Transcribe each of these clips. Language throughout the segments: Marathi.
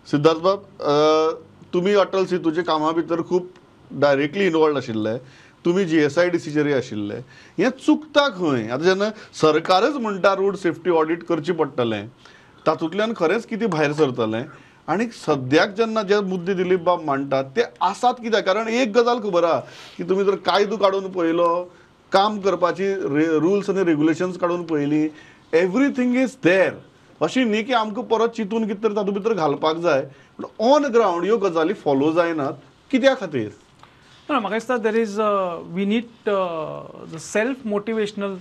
सिद्धार्थ बाब, तुम्ही अटल सेतूच्या कामा भितर खूप डायरेक्टली इन्वॉल्ड आशिल्ले, तुम्ही GSIDCचेरय आशिल्ले. हें चुकता खंय? आतां जेन्ना सरकारच म्हणटा रोड सेफ्टी ऑडिट करचें पडटलें, तातूंतल्यान खरेंच कितें भायर सरतलें? आणि सद्याक जेन्ना जे मुद्दे दिलीप बाब मांडटात ते आसात कित्याक? कारण एक गजाल खबर आहा की तुमी जर कायदो काडून पळयलो, काम करपाची रुल्स आनी रेग्युलेशन्स काडून पळयली, एवरीथींग इज देर. अशी न्ही की आमकां परत चिंतून कितें तरी तातूंत भितर घालपाक जाय, पूण ऑन ग्रावंड ह्यो गजाली फॉलो जायनात. कित्या खातीर? म्हाका दिसता there is we need the self motivational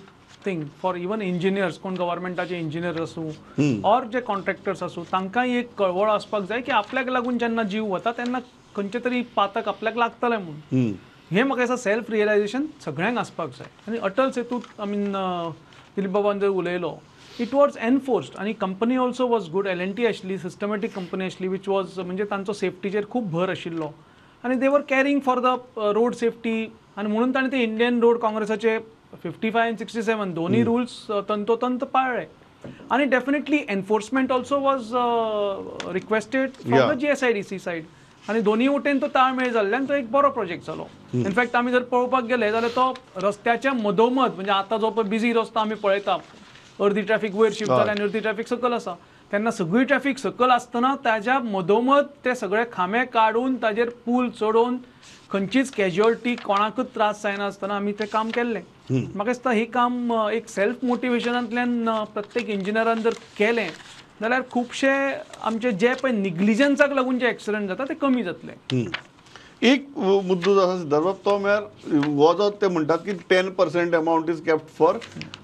thing for even engineers, कोण गव्हर्मेंटाचे इंजिनियर आसूं ऑर जे कॉन्ट्रॅक्टर्स आसूं, तांकांय एक कळवळ आसपाक जाय की आपल्याक लागून जेन्ना जीव वता तेन्ना खंयचे तरी पातक आपल्याक लागतलें म्हणून. हें म्हाका दिसता सेल्फ रियलायजेशन सगळ्यांक आसपाक जाय. आनी अटल सेतूत दिलीप बाबान जर उलयलो, इट वॉज एनफोर्स्ड आनी company also was good. L&T आशिल्ली, सिस्टमॅटीक कंपनी आशिल्ली, वीच वॉज म्हणजे तांचो सेफ्टीचेर खूब भर आशिल्लो आनी दे वर carrying for the road safety. आनी म्हणून ताणें ते इंडियन रोड काँग्रेसाचे 55 आणि 67 दोन्ही रुल्स तंतोतंत पाळ्ळे. आणि definitely enforcement also was requested from the GSIDC said. आणि दोन्ही वटेन तो ताळमेळ जाल्ल्यान तो एक बरो प्रोजेक्ट जालो. इनफॅक्ट आमी जर पळोवपाक गेले जाल्यार तो रस्त्याच्या मधोमध, म्हणजे आता जो पळय बिझी रस्तो आमी पळयता, अर्दी ट्रॅफिक वयर शिफ्ट जाल्या आनी अर्दी ट्रॅफिक सकयल आसा, तेन्ना सगळी ट्रॅफिक सकयल आसतना ताज्या मधोमध ते सगळे खांबे काडून ताजेर पूल चडोवन खंयचीच कॅज्युअलिटी कोणाकूच त्रास जायना आसतना आमी तें काम केल्लें. म्हाका दिसता ही काम एक सेल्फ मोटिवेशनांतल्यान प्रत्येक इंजिनियरान जर केलें जाल्यार खुबशे आमचे जे पळय निग्लिजन्साक लागून जे एक्सिडंट जाता ते कमी जातले. एक मुद्दो जो आसा सिद्धार्थ बाब, तो म्हळ्यार हो जो ते म्हणटात की 10% amount is kept for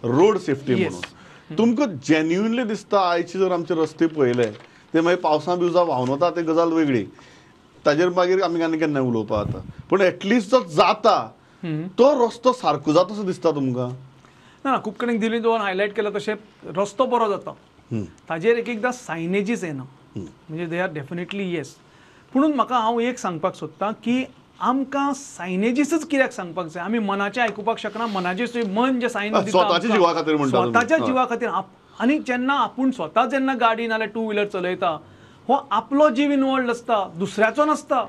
road safety म्हणून. तुमकां जेन्युइनली दिसता आयचे जर आमचे रस्ते पळयले ते मागीर पावसा बिवसा व्हांवन वता ते गजाल वेगळी, ताजेर मागीर आमी आनी केन्ना उलोवपाक जाता, पूण एटलिस्ट जो जाता तो रस्तो सारको जाता असो दिसता तुमकां? ना, खूब कडेन दिल्ली दोन हायलायट केला तशें रस्तो बरो जाता, ताजेर एक एकदां सायनेजीस येना, म्हणजे दे आर डेफिनेटली येस. म्हणून म्हाका हांव एक सांगपाक सोदतां की आमकां सायनेजीसच कित्याक सांगपाक जाय? आमी मनाचें आयकुपाक शकना, मनाचें मन जे सायन दिता स्वताच्या जिवा खातीर म्हणटा, स्वताच्या जिवा खातीर. आनी जेन्ना आपूण स्वता जेन्ना गाडी नाल्यार टू व्हिलर चलयता, हो आपलो जीव इनवॉल्ड आसता, दुसऱ्याचो नासता.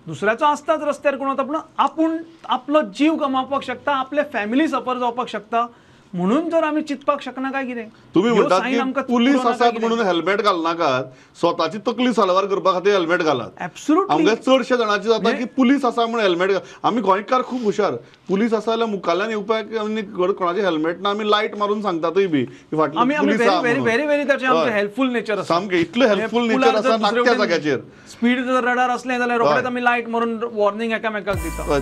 दुसऱ्याचो आसताच रस्त्यार कोण वता, पूण आपूण आपलो जीव गमावपाक शकता, आपले फॅमिली सफर जावपाक शकता. म्हणून जर आमी चिंतपाक शकना काय कितें? तुम्ही म्हणटात की पुलीस आसात म्हणून हेल्मेट घालनाकात, स्वताची तकली सालवार करपा खातीर हेल्मेट घालात. एब्सोल्युटली. आमगे चडशे जाणांचे जाता की पुलीस आसा म्हणून हेल्मेट आमी गोंयकार खूब हुशार, पुलीस आसा जाल्यार मुखाल्यान येवपाक आनी कोणाचे हेल्मेट ना आमी लायट मारून सांगतातय बी की फाटल्यान पुलीस आसा. व्हेरी व्हेरी व्हेरी ताचें आमचें हेल्पफूल नेचर आसा. सामकें इतलें हेल्पफूल नेचर आसा नाक्या जाग्याचेर. स्पीड जर रडार असलें जाल्यार रोखडेंच आमी लायट मारून वॉर्निंग एकामेकाक दिता.